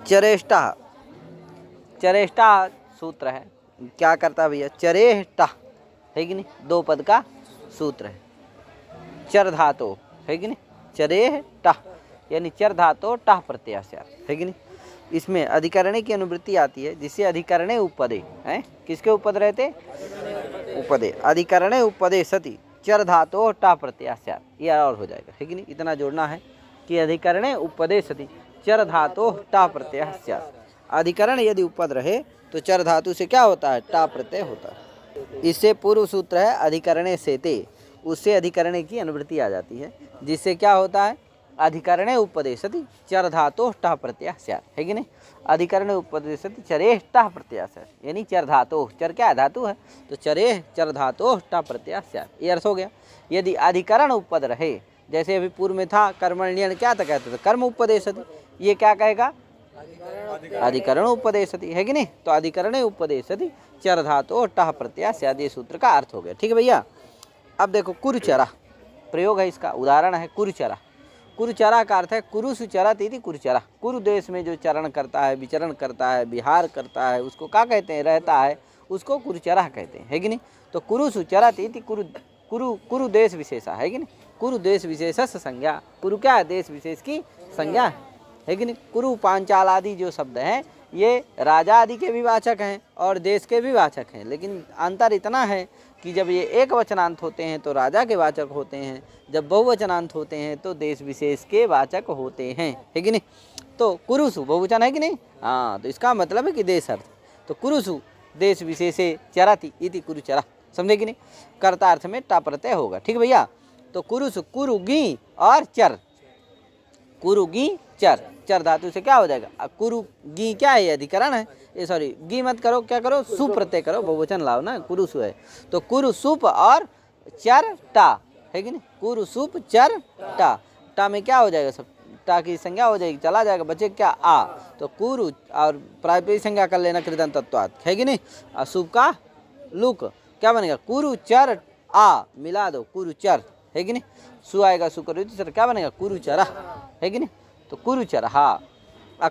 चरेष्टा, चरेष्टा सूत्र है, क्या करता है भैया, चरेष्टा है कि नहीं, दो पद का सूत्र है, चर धातु है कि नहीं, चरेष्टा यानी चर धातु टाह प्रत्यास्यार है कि नहीं। इसमें अधिकरणे की अनुवृत्ति आती है जिससे अधिकरणे उपपदे हैं, किसके उपपद रहते, उपदे, अधिकरणे उपपदे सति चर धातु टाह प्रत्यास्यार, ये और हो जाएगा है कि नहीं। इतना जोड़ना है कि अधिकरणे उपपदे सति चर धातु टाह प्रत्यास्यार, अधिकरण यदि उपपद रहे तो चर धातु से क्या होता है, टा प्रत्यय होता है। इससे पूर्व सूत्र है अधिकरणे सेते, उससे अधिकरणे की अनुवृत्ति आ जाती है जिससे क्या होता है, अधिकरणे उपदेशति चर धातु टा प्रत्यय स्यात् है कि नहीं। अधिकरणे उपदेशति चरे टा प्रत्यय स्यात् यानी चर धातु, चर क्या धातु है, तो चरे चर धातु टा प्रत्यय स्यात्, ये अर्थ हो गया। यदि अधिकरण उपपद रहे, जैसे अभी पूर्व में था कर्मण्यन, क्या था, कहते थे कर्म उपदेशति, ये क्या कहेगा, अधिकरण उपदेशति है कि नहीं। तो अधिकरणे उपदेशति चर धातु टाह प्रत्यय स्यात्, ये सूत्र का अर्थ हो गया। ठीक है भैया। अब देखो कुरुचरा प्रयोग है, इसका उदाहरण है कुरुचरा। कुरुचरा का अर्थ है कुरुसु चरत इति कुरुचरा, कुरु देश में जो चरण करता है, विचरण करता है, विहार करता है, उसको क्या कहते हैं, रहता है, उसको कुरुचरा कहते हैं है कि नहीं। तो कुरुसु चरत इति कुरु, कुरु कुरु देश विशेषा है कि नहीं, कुरु देश विशेष संज्ञा, कुरु क्या है, देश विशेष की संज्ञा है कि नहीं। कुरु पांचाल आदि जो शब्द हैं ये राजा आदि के भी वाचक हैं और देश के भी वाचक हैं, लेकिन अंतर इतना है कि जब ये एक वचनांत होते हैं तो राजा के वाचक होते हैं, जब बहुवचनांत होते हैं तो देश विशेष के वाचक होते हैं है कि नहीं। तो कुरुसु बहुवचन है कि नहीं, हाँ, तो इसका मतलब है कि देश अर्थ, तो कुरुसु देश विशेषे चरति इति कुरुचरा, समझे कि नहीं, कर्ता अर्थ में टा प्रत्यय होगा। ठीक भैया। तो कुरुसु कुरुगी और चर, कुरुगी चर, चर धातु से क्या हो जाएगा, कुरुगी क्या है, अधिकरण है, ये सॉरी गी मत करो, क्या करो, सु प्रत्यय करो, बहुवचन लाओ ना, कुरुसु है, तो कुरुसुप और चर टा है कि नहीं, कुरुसुप चर टा, टा में क्या हो जाएगा, सब टा की संज्ञा हो जाएगी, चला जाएगा, बचे क्या आ, तो कुरु और प्रायपदी संज्ञा कर लेना कृदंत तत्वात् है कि नहीं, असुप का लुक क्या बनेगा, कुरु चर आ मिला दो, कुरु चर है कि नहीं, सु आएगा, सु करो सर क्या बनेगा, कुरुचरा है कि नहीं। तो कुरुचर, हाँ,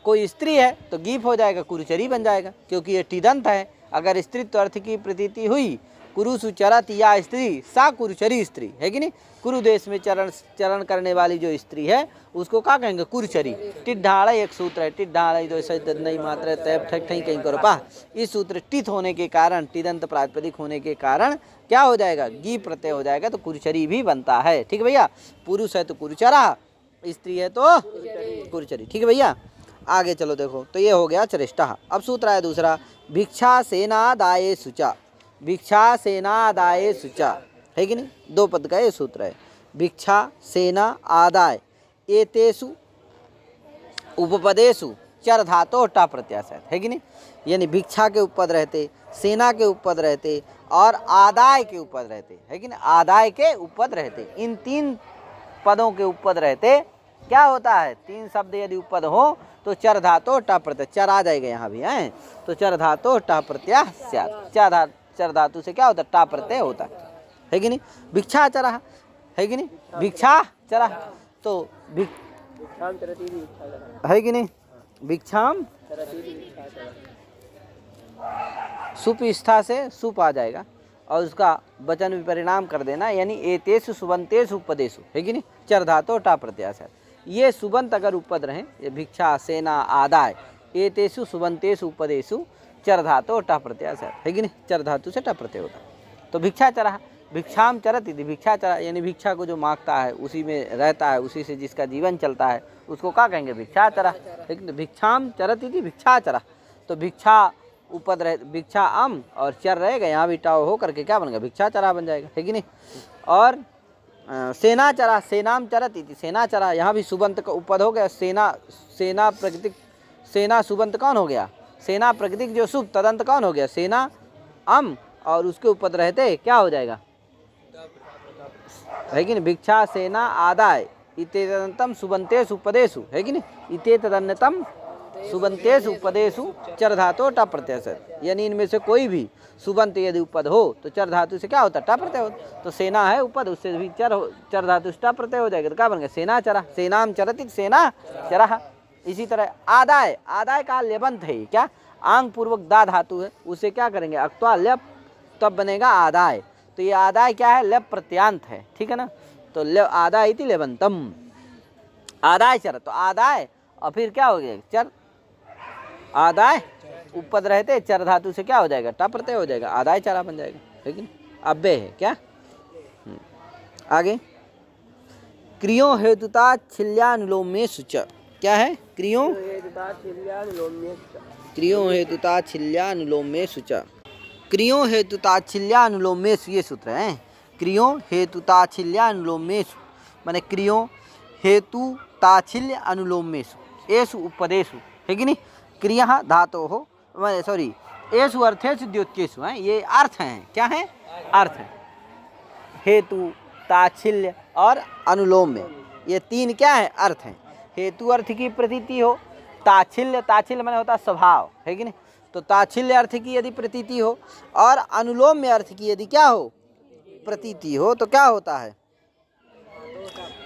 कोई स्त्री है तो गीप हो जाएगा, कुरुचरी बन जाएगा, क्योंकि ये टिदंत है। अगर स्त्रीत्व अर्थ की प्रतीति हुई, कुरुसु चरत या स्त्री सा कुरुचरी स्त्री है कि नहीं, कुरु देश में चरण करने वाली जो स्त्री है उसको क्या कहेंगे, कुरुचरी। टिड्ढाड़ा एक सूत्र है, टिड्ढाड़ा तो ऐसा नहीं मात्र तैप ठक ठई कहीं करो पा, इस सूत्र टित होने के कारण, टिदंत प्रातिपदिक होने के कारण क्या हो जाएगा, गी प्रत्यय हो जाएगा, तो कुरुचरी भी बनता है। ठीक है भैया। पुरुष है तो कुरुचरा, स्त्री है तो कुरुचरी। ठीक है भैया। आगे चलो देखो, तो ये हो गया चरिष्टा। अब सूत्र है दूसरा, भिक्षा सेनादाये सुचा, भिक्षा सेनादाये सुचा है कि नहीं, दो पद का ये सूत्र है, भिक्षा सेना आदाय एतेषु उपपदेषु चर धातु टा प्रत्याशय है कि नहीं, यानी भिक्षा के उपपद रहते, सेना के उपपद रहते और आदाय के उपपद रहते है कि नहीं, आदाय के उपपद रहते, इन तीन पदों के उपपद रहते क्या होता है, तीन शब्द यदि उपपद हो तो चर धातु टा प्रत्यय, चर आ जाएगा यहाँ भी है, तो चर धातु टा प्रत्यय स्यात्, चर धातु से क्या होता है, टा प्रत्यय होता है कि नहीं। भिक्षा चरा है कि नहीं, भिक्षा चरा, तो है कि नहीं, भिक्षाम सुप स्था से सुप आ जाएगा और उसका वचन विपरिणाम कर देना, यानी एतेषु सुबंतेषु उपदेषु है कि नहीं, चर धातु टा प्रत्यय स्यात्। ये सुबंत अगर उपपद रहे, ये भिक्षा सेना आदाय एतेषु सुबंतेषु उपदेषु चर धातु टा प्रत्यय स्यात् है कि नहीं, चर धातु से टा प्रत्यय होता है। तो भिक्षा चरा, भिक्षाम चरत इति, भिक्षा चरा यानी भिक्षा को जो मांगता है, उसी में रहता है, उसी से जिसका जीवन चलता है, उसको क्या कहेंगे, भिक्षा चरा, लेकिन भिक्षाम चरत इति भिक्षा चरा, तो भिक्षा उपद रहे, भिक्षा अम और चर रहेगा, यहाँ भी टाव हो करके क्या बनेगा, भिक्षा चरा बन जाएगा है कि नहीं। और सेना चरा, सेनाम चरत इति, सेना चरा, यहाँ भी सुबंत का उपद हो गया, सेना, सेना प्रकृतिक, सेना सुबंत कौन हो गया, सेना प्रकृतिक जो सुब तदंत कौन हो गया, सेना अम और उसके उपद रहते क्या हो जाएगा है कि नहीं, भिक्षा सेना आदाय इते तदंतम सुबंतेषु उपदेषु है कि नहीं, इते तदन्यतम सुबंतेषु उपदेषु चर धातु टा प्रत्यय स्यात्, यानी इनमें से कोई भी सुबंत यदि उपद हो तो चर धातु से क्या होता है, टा प्रत्यय होता। तो सेना है उपद, उससे भी चर धातु से टा प्रत्यय हो जाएगा, तो क्या बन गया, सेना चरा, सेनाम चरति सेना चरा इसी तरह आदाय, आदाय का लेबंत है, क्या आंग पूर्वक दा धातु है, उसे क्या करेंगे अक्त्वा लेप, तब बनेगा आदाय। तो ये आदाय क्या है, लेप प्रत्यांत है, ठीक है ना। तो आदाय इति लेबंतम, आदाय चर, तो आदाय और फिर क्या हो गया चर, आदाय उपपद रहते चर धातु से क्या हो जाएगा टा प्रत्यय हो जाएगा, आदाय चरा बन जाएगा, लेकिन अव्यय है क्या। आगे क्रियो हेतुता छिल्यानुलोमेषु च, क्या है क्रियो हेतुता छिल्यानुलोमेषु च, क्रियो हेतुता छिल्यानुलोमेषु ये सूत्र है। क्रियो हेतुता छिल्यानुलोमेषु माने क्रियो हेतु ताछिल्य अनुलोमेषु, एषु उपदेशु है कि नहीं, क्रिया धातो हो सॉरी एषु अर्थेषु द्योत्येषु हैं, ये अर्थ हैं, क्या है अर्थ है। हेतु ताछिल्य और अनुलोम में ये तीन क्या है अर्थ हैं। हेतु अर्थ की प्रतीति हो, ताछिल्य, ताछिल्य माने होता स्वभाव है कि नहीं, तो ताछिल्य अर्थ की यदि प्रतीति हो और अनुलोम में अर्थ की यदि क्या हो प्रतीति हो, तो क्या होता है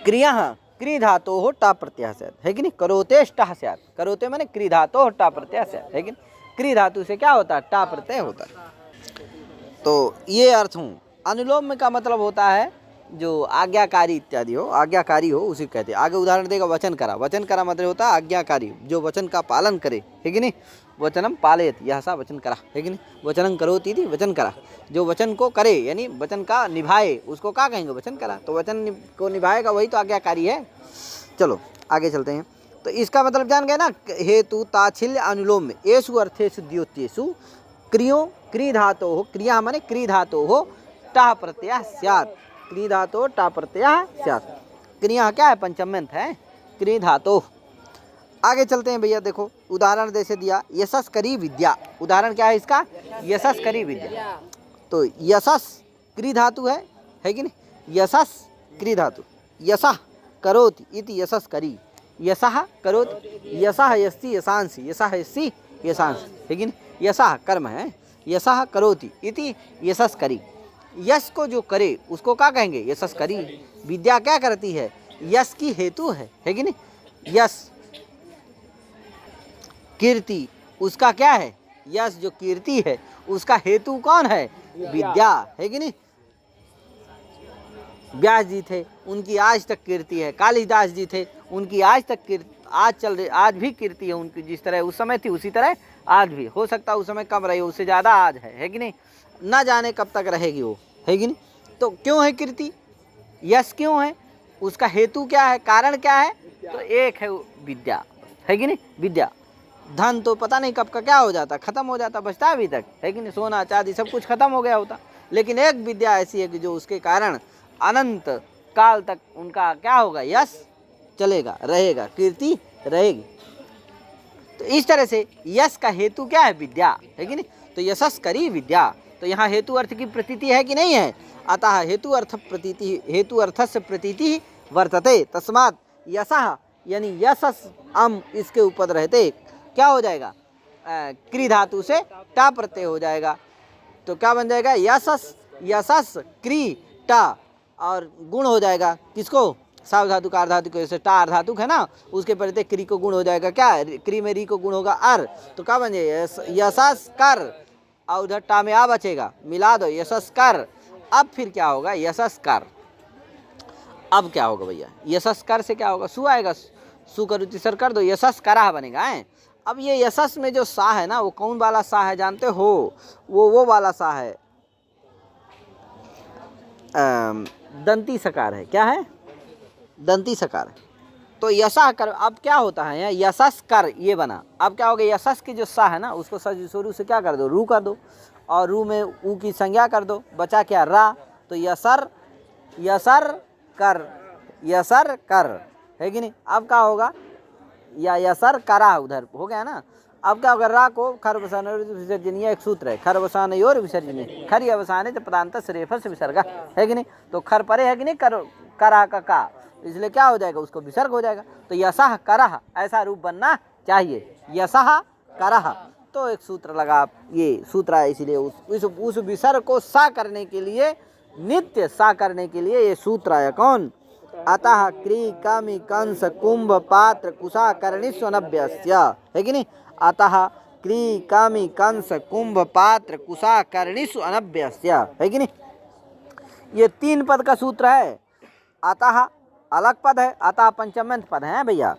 क्रिया क्री धातो हो टा प्रत्यय स्यात् है कि नहीं, करोते ष्टः स्यात्, करोते माने क्री धातो हो टा प्रत्यय स्यात् है कि नहीं, क्री धातु से क्या होता है टा प्रत्यय होता है। तो ये अर्थ हूँ। अनुलोम में का मतलब होता है जो आज्ञाकारी इत्यादि हो, आज्ञाकारी हो उसी कहते हैं। आगे उदाहरण देगा वचन करा, वचन करा मतलब होता है आज्ञाकारी, जो वचन का पालन करे है कि नहीं, वचनम पालयत यह सा वचन करा है कि नहीं, वचनं करोति इति वचन करा, जो वचन को करे यानी वचन का निभाए उसको क्या कहेंगे वचन करा, तो वचन को निभाएगा वही तो आज्ञाकारी है। चलो आगे चलते हैं। तो इसका मतलब जान गए ना, हेतु ताछिल्य अनुलोम में एषु अर्थेषु द्योत्येषु क्रियो क्री धातो हो, क्रिया माने क्री धातो हो टा प्रत्यय स्यात्, क्री धातो टा प्रत्यय स्यात्, क्रिया क्या है पंचम्यंत है क्री धातो। आगे चलते हैं भैया, देखो उदाहरण जैसे दिया यशस्करी विद्या, उदाहरण क्या है इसका यशस्करी विद्या, तो यशस क्री धातु है कि नहीं, यशस क्री धातु, यशः करोति इति यशस्करी, यशः करोति, यशः यस्ति यशांसि, यशः यस्ति यशांसि है कि नहीं, यशः कर्म है, यशः करोति इति यशस्करी, यश को जो करे उसको क्या कहेंगे यशस्करी। विद्या क्या करती है, यश की हेतु है कि नहीं, यश कीर्ति उसका क्या है, यश जो कीर्ति है उसका हेतु कौन है विद्या है कि नहीं। व्यास जी थे उनकी आज तक कीर्ति है, कालिदास जी थे उनकी आज तक कीर्ति, आज चल रही आज भी कीर्ति है उनकी, जिस तरह उस समय थी उसी तरह आज भी, हो सकता है उस समय कम रही उससे ज़्यादा आज है कि नहीं, ना जाने कब तक रहेगी वो है कि नहीं। तो क्यों है कीर्ति, यश क्यों है, उसका हेतु क्या है, कारण क्या है, तो एक है विद्या है कि नहीं, विद्या। धन तो पता नहीं कब का क्या हो जाता, खत्म हो जाता, बचता अभी तक है कि नहीं, सोना चांदी सब कुछ खत्म हो गया होता, लेकिन एक विद्या ऐसी है कि जो उसके कारण अनंत काल तक उनका क्या होगा यश चलेगा रहेगा, कीर्ति रहेगी। तो इस तरह से यश का हेतु क्या है विद्या है कि नहीं, तो यशस्करी विद्या, तो यहाँ हेतु अर्थ की प्रतीति है कि नहीं है, अतः हेतु अर्थ प्रतीति, हेतु अर्थस्य प्रतीति वर्तते, तस्मात् यशः यानी यशस अम इसके ऊपर रहते क्या हो जाएगा क्री धातु से टा प्रत्यय हो जाएगा, तो क्या बन जाएगा यशस, यशस क्री टा और गुण हो जाएगा किसको, साव धातु का धातु जैसे टा धातु है ना, उसके प्रत्यय क्री को गुण हो जाएगा, क्या क्री में री को गुण होगा अर, तो क्या बन जाएगा यशस कर, और उधर टा में आ बचेगा, मिला दो यशस कर। अब फिर क्या होगा यशस कर, अब क्या होगा भैया यशस कर से क्या होगा सु आएगा, सु करुति सर कर दो यशस करा बनेगा है। अब ये यशस में जो सा है ना वो कौन वाला सा है जानते हो, वो वाला सा है दंती सकार है, क्या है दंती सकार है। तो यशा कर, अब क्या होता है यहाँ यशस कर ये बना, अब क्या होगा यशस की जो सा है ना उसको शुरू से क्या कर दो रू कर दो, और रू में ऊ की संज्ञा कर दो, बचा क्या रा, तो यसर, यसर कर, यसर कर है कि नहीं। अब क्या होगा या यसर करा उधर हो गया ना, अब क्या होगा रा को खर वसान विसर्जनीय एक सूत्र है, खर वसान और विसर्जनीय, खरी अवसान है पदांत रेफर से विसर्गा है कि नहीं, तो खर परे है कि नहीं करा का, इसलिए क्या हो जाएगा उसको विसर्ग हो जाएगा, तो यशः करह ऐसा रूप बनना चाहिए, यशः करह, तो एक सूत्र लगा, ये सूत्र है इसीलिए उस विसर्ग को सा करने के लिए, नित्य सा करने के लिए ये सूत्र आया कौन अतः क्री कामी कंस कुंभ पात्र कुशा कर्णिस्व अनभ्यस्य, है कि नहीं। अतः क्री कामी कंस कुंभ पात्र कुशा कर्णिस्व अनभ्यस्य, है कि नहीं। ये 3 पद का सूत्र है। अतः अलग पद है, अतः पंचम्यंत पद है भैया।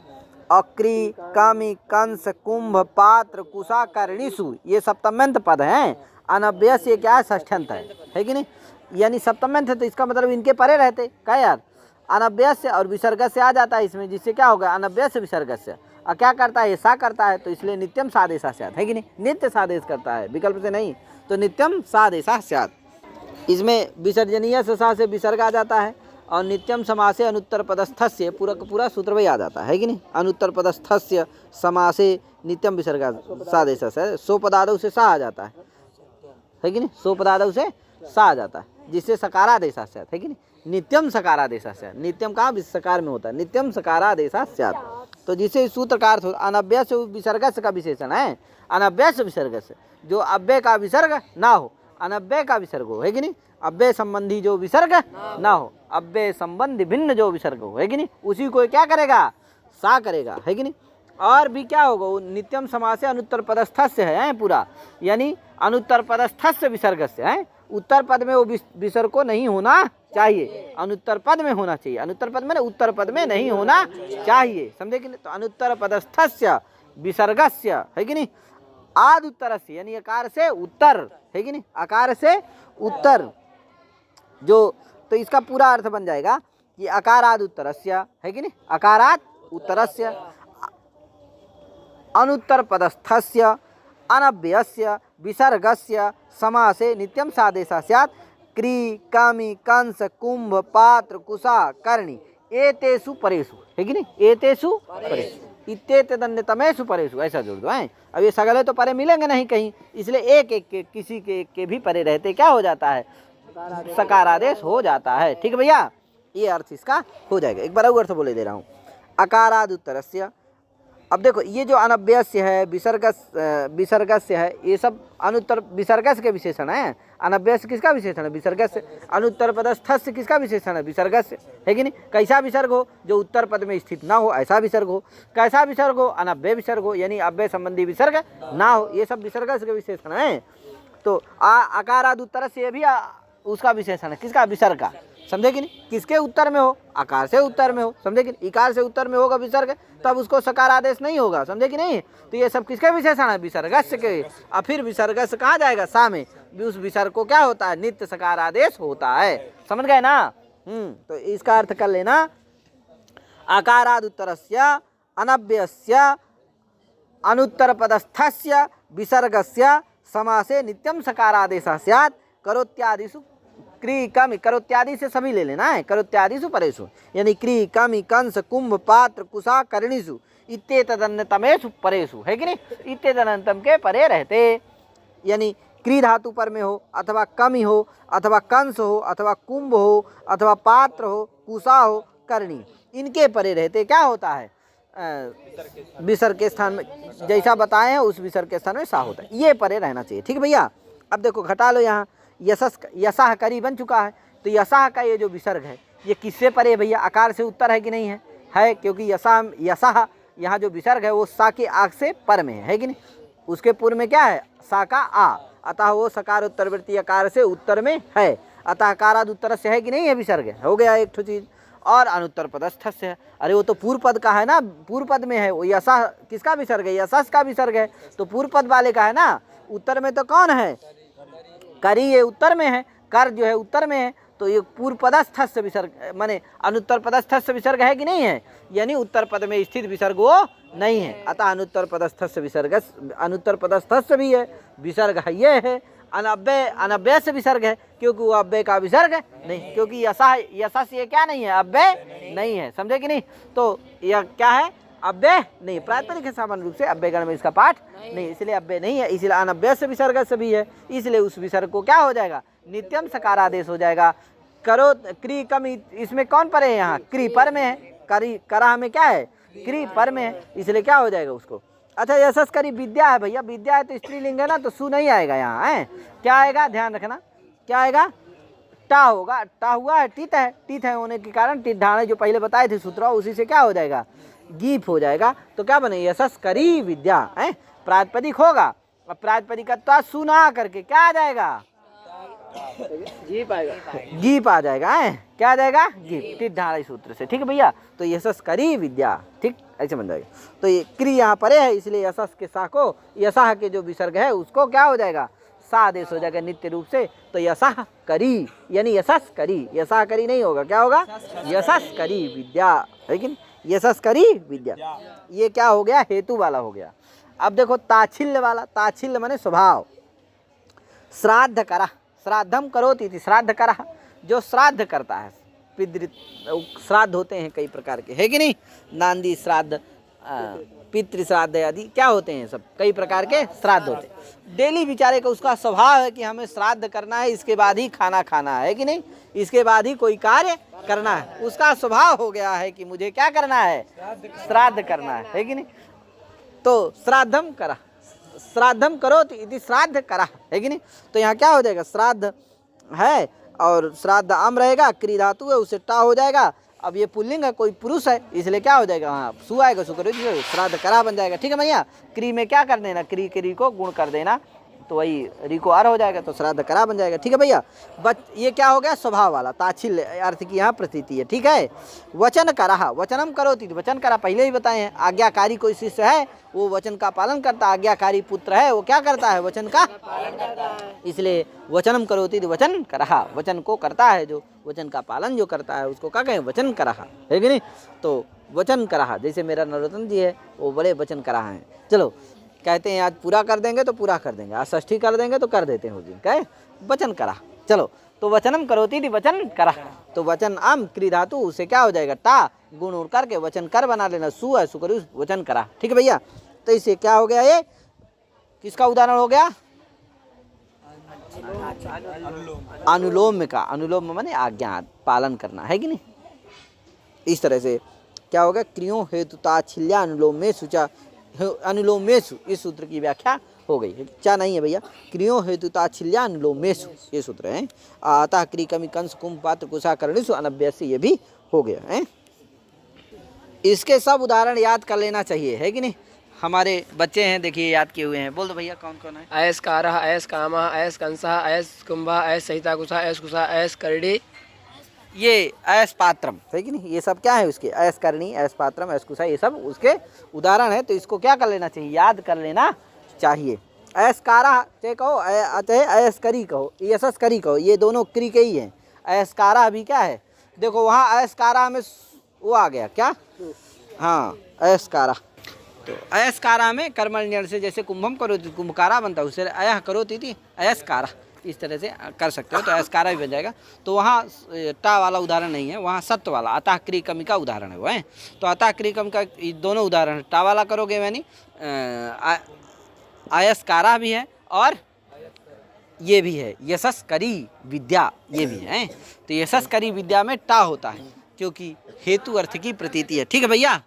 अक्री कामी कंस कुंभ पात्र कुशा कर्णिसु ये सप्तम्यंत पद हैं। अनभ्यस्य ये क्या है, षष्ठ्यंत है कि नहीं। यानी सप्तम्यंत है तो इसका मतलब इनके परे रहते क्या यार, अनभ्यस्य और विसर्ग से आ जाता है इसमें, जिससे क्या होगा अनभ्यस्य विसर्ग से। और क्या करता है, ऐसा करता है, तो इसलिए नित्यम सादेशा स्यात्, है कि नहीं। नित्य सादेश करता है, विकल्प से नहीं, तो नित्यम सादेशा स्यात्। इसमें विसर्जनीय सा से विसर्ग आ जाता है और नित्यम समासे अनुत्तर पदस्थस्य पूरा का पूरा सूत्र वही आ जाता है कि नहीं। अनुत्तर पदस्थस्य समासे नित्यम विसर्ग सादेश से सोपदादौ से सा आ जाता है कि नहीं। सोपदादौ से सा आ जाता है, जिससे सकारादेशा स्यात्, है कि नहीं। नित्यम सकारादेशा स्यात्, नित्यम कहाँ सकार में होता है, नित्यम सकारादेशा स्यात्। तो जिससे इस सूत्र का अर्थ होता है अनभ्यस्य विसर्ग का विशेषण है। अनभ्यस्य विसर्ग से जो अव्यय का विसर्ग ना हो, अनव्यय का विसर्ग हो, है कि नहीं। अव्यय संबंधी जो विसर्ग ना हो, अव्यय संबंधी भिन्न जो विसर्ग हो, है कि नहीं, उसी को क्या करेगा, सा करेगा, है कि नहीं। और भी क्या होगा, वो नित्यम समासे अनुत्तर पदस्थस्य है पूरा, यानी अनुत्तर पदस्थस्य विसर्ग से है। उत्तर पद में वो विसर्ग को नहीं होना चाहिए, अनुत्तर पद में होना चाहिए। अनुत्तर पद में उत्तर पद में नहीं होना चाहिए, समझे कि नहीं। तो अनुत्तर पदस्थस्य विसर्गस्य, है कि नहीं। आद उत्तर से यानी अकार से उत्तर, है कि नहीं, अकार से उत्तर जो, तो इसका पूरा अर्थ बन जाएगा कि अकाराद उत्तरस्य, है कि नहीं, अकाराद उत्तरस्य अनुत्तर पदस्थस्य अनभ्यस्य विसर्गस्य समासे नित्यम सादेशा स्यात्। क्री कामी कंस कुंभ पात्र कुशा कर्णी एतेषु परेषु, है कि नहीं, एतेषु परेषु इत्येतदन्यतमेषु परेषु, ऐसा जोड़ दो है। अब ये सगले तो परे मिलेंगे नहीं कहीं, इसलिए एक एक के किसी के भी परे रहते क्या हो जाता है, सकारादेश हो जाता है। ठीक है भैया, ये अर्थ इसका हो जाएगा। एक बार और अर्थ बोले दे रहा हूँ, अकाराद उत्तरस्य। अब देखो ये जो अनभ्यस्य है, विसर्गस्य है, ये सब अनुत्तर विसर्गस्य के विशेषण है। अनभ्यस्य किसका विशेषण है, विसर्गस्य। अनुत्तर पदस्थस्य किसका विशेषण है, विसर्गस्य, है कि नहीं। कैसा विसर्ग हो, जो उत्तर पद में स्थित ना हो, ऐसा विसर्ग हो। कैसा विसर्ग हो, अनभ्य विसर्ग हो, यानी अव्यय संबंधी विसर्ग ना हो, ये सब विसर्गस्य के विशेषण है। तो अकाराद उत्तरस्य ये भी उसका विशेषण है, किसका, विसर्ग का, समझे कि नहीं। किसके उत्तर में हो, आकार से उत्तर में हो, समझे कि नहीं। इकार से उत्तर में होगा विसर्ग, तब उसको सकार आदेश नहीं होगा, समझे कि नहीं। तो ये सब किसके विशेषण है, विसर्गस्य के। और फिर विसर्गस्य कहाँ जाएगा, सा में, उस विसर्ग को क्या होता है, नित्य सकार आदेश होता है, समझ गए ना। तो इसका अर्थ कर लेना, आकाराद उत्तरस्य अनभ्यस्य अनुत्तर पदस्थस्य विसर्गस्य समासे नित्यम सकारादेशः स्यात्। करोत्यादिषु क्री कामी, करोत्यादि से सभी ले लेना है, करोत्यादिषु परेषु, यानी क्री कामी कंस कुंभ पात्र कुशा कर्णिषु इत्येतदन्यतमेषु परेषु, है कि नहीं। इत्येतदन्यतम के परे रहते, यानी क्री धातु पर में हो, अथवा कमी हो, अथवा कंस हो, अथवा कुंभ हो, अथवा पात्र हो, कुशा हो, कर्णी, इनके परे रहते क्या होता है, विसर्ग के स्थान में जैसा बताए हैं उस विसर्ग के स्थान में सा होता है, ये परे रहना चाहिए। ठीक है भैया। अब देखो घटा लो, यहाँ यशाह करी बन चुका है, तो यशाह का ये जो विसर्ग है ये किससे परे भैया, आकार से उत्तर है कि नहीं है, क्योंकि यशाह यहाँ जो विसर्ग है वो सा के आग से पर में है कि नहीं। उसके पूर्व में क्या है, सा का आ, अतः वो सकार उत्तरवर्ती आकार से उत्तर में है, अतः आकाराद उत्तर से है कि नहीं है, विसर्ग हो गया एक ठो चीज। और अनुत्तर पदस्थ से है, अरे वो तो पूर्व पद का है ना, पूर्व पद में है वो, यशा किसका विसर्ग है, यशस का विसर्ग है, तो पूर्व पद वाले का है ना। उत्तर में तो कौन है, करी, ये उत्तर में है, कर जो है उत्तर में है, तो ये पूर्व पदस्थ से विसर्ग माने अनुत्तर पदस्थ से विसर्ग है कि नहीं है, यानी उत्तर पद में स्थित विसर्ग वो नहीं है, अतः अनुत्तर पदस्थ से विसर्ग, अनुत्तर पदस्थ से भी है विसर्ग है, ये है। अनव्यय से विसर्ग है, क्योंकि वो अव्यय का विसर्ग है नहीं, क्योंकि यशा से ये क्या नहीं है, अव्यय नहीं है, समझे कि नहीं। तो यह क्या है, अव्यय नहीं, प्रातिपदिक है सामान्य रूप से, अव्यय गण में इसका पाठ नहीं, इसलिए अव्यय नहीं है, इसलिए अनव्यय से विसर्ग से भी है, इसलिए उस विसर्ग को क्या हो जाएगा, नित्यम सकारादेश हो जाएगा। करो क्री कम, इसमें कौन पर है, यहाँ क्री पर में है, करी करा में क्या है, क्री पर में है, इसलिए क्या हो जाएगा उसको। अच्छा यशस करी विद्या है भैया, विद्या है तो स्त्रीलिंग है ना, तो सु नहीं आएगा यहाँ है, क्या आएगा, ध्यान रखना, क्या आएगा, टा होगा, टा हुआ है टित है, टित है होने के कारण टित ढाणे जो पहले बताए थे सूत्र, उसी से क्या हो जाएगा, गीप हो जाएगा। तो क्या बने, यशस्करी विद्या है, प्रातिपदिक होगा, और प्रातिपदिक का सुना करके क्या आ जाएगा, गीप आएगा, गीप आ जाएगा है, क्या आ जाएगा, गीप, टित ढाणे सूत्र से। ठीक है भैया, तो यशस्करी विद्या, ठीक ऐसे बन जाएगा। तो ये क्री यहाँ परे है, इसलिए यशस के सा को, यशाह के जो विसर्ग है उसको क्या हो जाएगा, सा आदेश हो जाएगा नित्य रूप से। तो यशाह करी यानी यशस करी, यशाह करी नहीं होगा, क्या होगा, यशस करी विद्या, लेकिन यशस करी विद्या, ये क्या हो गया, हेतु वाला हो गया। अब देखो ताच्छिल्य वाला, ताच्छिल्य माने स्वभाव, श्राद्ध करा, श्राद्धम करोति थी, श्राद्ध करा, जो श्राद्ध करता है, पितृ श्राद्ध होते हैं कई प्रकार के, है कि नहीं, नांदी श्राद्ध, पितृ श्राद्ध आदि क्या होते हैं, सब कई प्रकार के श्राद्ध होते हैं। डेली बेचारे का उसका स्वभाव है कि हमें श्राद्ध करना है, इसके बाद ही खाना खाना है कि नहीं, इसके बाद ही कोई कार्य करना है, उसका स्वभाव हो गया है कि मुझे क्या करना है, श्राद्ध करना है कि नहीं। तो श्राद्धम करा, श्राद्धम करो इति श्राद्ध करा, है कि नहीं। तो यहाँ क्या हो जाएगा, श्राद्ध है और श्राद्ध आम रहेगा, क्री धातु है उससे टा हो जाएगा। अब ये पुल्लिंग है, कोई पुरुष है, इसलिए क्या हो जाएगा, हाँ सु आएगा, सु करो श्राद्ध करा बन जाएगा। ठीक है भैया, क्री में क्या कर देना, क्री को गुण कर देना, तो वही री को आर हो जाएगा, तो श्राद्ध करा बन जाएगा। ठीक है भैया, ये क्या हो गया, स्वभाव वाला, ताच्छिल्य अर्थ की यहाँ प्रतीति है। ठीक है, वचन करा, वचनम करोति, वचन करा पहले ही बताए हैं, आज्ञाकारी कोई शिष्य है वो वचन का पालन करता, आज्ञाकारी पुत्र है वो क्या करता है, वचन का पालन करता है, इसलिए वचनम करोति वचन करा, वचन को करता है, जो वचन का पालन जो करता है उसको क्या कहें, वचन करा, है कि नहीं। तो वचन करा, जैसे मेरा नरोत्तम जी है वो बड़े वचन करा हैं। चलो कहते हैं आज पूरा कर देंगे तो पूरा कर देंगे, आज षष्ठी कर देंगे तो कर देते हैं उस दिन, कहे वचन करा। चलो तो वचनम करोति थी, वचन करा, तो वचन आम क्री धातु उसे क्या हो जाएगा, टा गुण उड़ करके वचन कर बना लेना, सु है, सुकरु वचन करा। ठीक है भैया, तो इसे क्या हो गया, ये किसका उदाहरण हो गया, अनुलोम का, अनुलोम माने आज्ञा पालन करना, है कि नहीं। इस तरह से क्या होगा, क्रियों हेतुता छिल्या अनुलोमेषु च, अनुलोमेषु इस सूत्र की व्याख्या हो गई है, क्या नहीं है भैया, क्रियों हेतुता छिल्या अनुलोमेषु ये सूत्र है। अतः क्री कमी कंस कुंभ पात्र कुशा करणीसु अनभ्यस्य, ये भी हो गया है। इसके सब उदाहरण याद कर लेना चाहिए, है कि नहीं। हमारे बच्चे हैं देखिए याद किए हुए हैं, बोल दो भैया कौन कौन है। अयस कारः, अयस कामः, अयस कंसः, अयस कुंभः, अयस सहिता कुशा, अयस कुशा, अयस करणी, ये अयस पात्रम, है कि नहीं, ये सब क्या है उसके, अयस करणी, अयस पात्रम, अयस कुशा, ये सब उसके उदाहरण है। तो इसको क्या कर लेना चाहिए, याद कर लेना चाहिए। अयस्कारा चाहे कहो, चाहे अयस्करी कहो, यशस्करी कहो, ये दोनों क्री के ही हैं। अयस्कारा भी क्या है, देखो वहाँ अयस्कारा में वो आ गया क्या, हाँ अयस्कारा, तो अयस्कारा में कर्मण्य से जैसे कुंभम करो कुंभकारा बनता है, उससे अयह करोति थी अयस्कारा, इस तरह से कर सकते हो, तो अयस्कारा भी बन जाएगा। तो वहाँ टा वाला उदाहरण नहीं है, वहाँ सत्य वाला अतः क्री कमी का उदाहरण है वो है। तो अतः क्री कमी का दोनों उदाहरण, टा वाला करोगे यानी अयस्कारा भी है और ये भी है यशस्करी विद्या, ये भी है। तो यशस्करी विद्या में टा होता है क्योंकि हेतु अर्थ की प्रतीति है। ठीक है भैया।